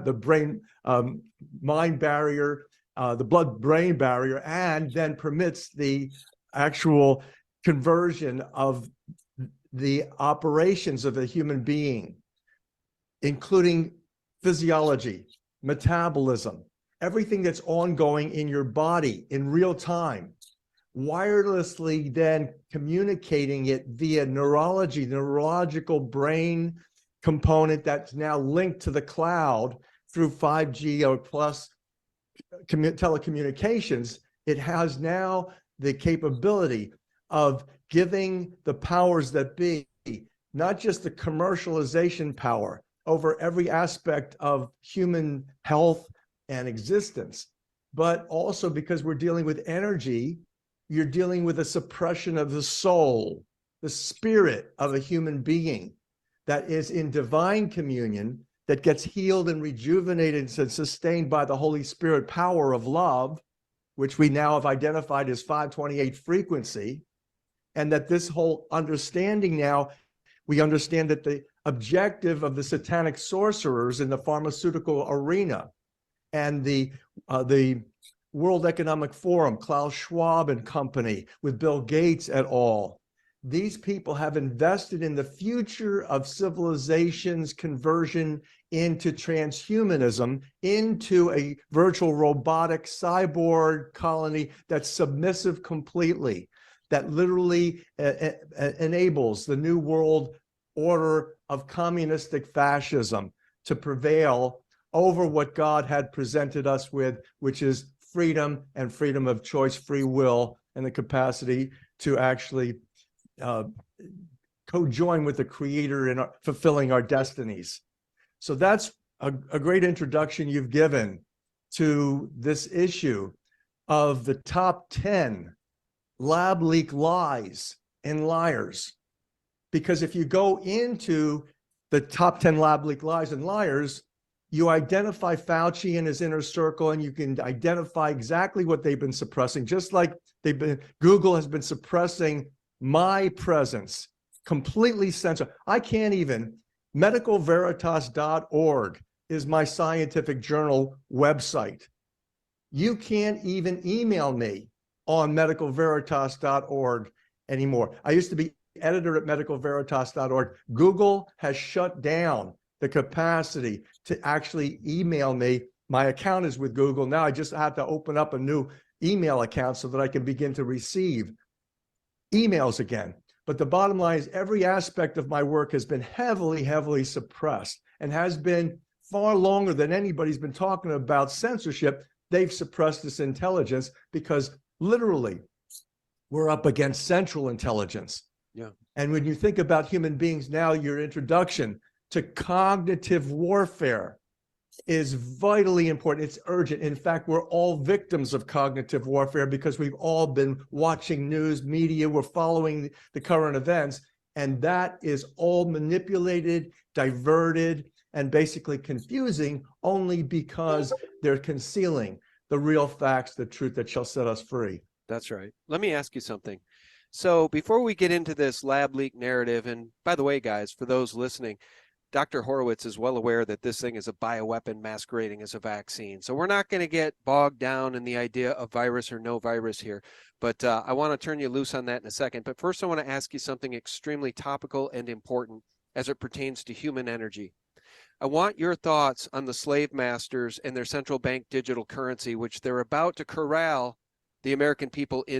the brain mind barrier, the blood-brain barrier, and then permits the actual conversion of the operations of a human being, including physiology, metabolism, everything that's ongoing in your body in real time, wirelessly then communicating it via neurological brain component that's now linked to the cloud through 5G or plus telecommunications. It has now the capability of giving the powers that be, not just the commercialization power over every aspect of human health and existence, but also because we're dealing with energy, you're dealing with a suppression of the soul, the spirit of a human being that is in divine communion, that gets healed and rejuvenated and sustained by the Holy Spirit power of love, which we now have identified as 528 frequency. And that this whole understanding now, we understand that the objective of the satanic sorcerers in the pharmaceutical arena and the World Economic Forum, Klaus Schwab and company, with Bill Gates et al., these people have invested in the future of civilization's conversion into transhumanism, into a virtual robotic cyborg colony that's submissive completely, that literally enables the new world order of communistic fascism to prevail over what God had presented us with, which is freedom and freedom of choice, free will, and the capacity to actually co-join with the Creator in fulfilling our destinies. So that's a great introduction you've given to this issue of the top 10 lab leak lies and liars. Because if you go into the top 10 lab leak lies and liars, you identify Fauci and his inner circle, and you can identify exactly what they've been suppressing, just like Google has been suppressing my presence, completely censored. I can't even, medicalveritas.org is my scientific journal website. You can't even email me on medicalveritas.org anymore. I used to be editor at medicalveritas.org. Google has shut down the capacity to actually email me. My account is with Google. Now I just have to open up a new email account so that I can begin to receive emails again. But the bottom line is every aspect of my work has been heavily, heavily suppressed and has been far longer than anybody's been talking about censorship. They've suppressed this intelligence because literally we're up against central intelligence. Yeah. And when you think about human beings now, your introduction to cognitive warfare is vitally important. It's urgent. In fact, we're all victims of cognitive warfare because we've all been watching news media. We're following the current events, and that is all manipulated, diverted, and basically confusing only because they're concealing the real facts, the truth that shall set us free. That's right. Let me ask you something. So before we get into this lab leak narrative, and by the way, guys, for those listening, Dr. Horowitz is well aware that this thing is a bioweapon masquerading as a vaccine. So we're not going to get bogged down in the idea of virus or no virus here. But I want to turn you loose on that in a second. But first, I want to ask you something extremely topical and important as it pertains to human energy. I want your thoughts on the slave masters and their central bank digital currency, which they're about to corral the American people in.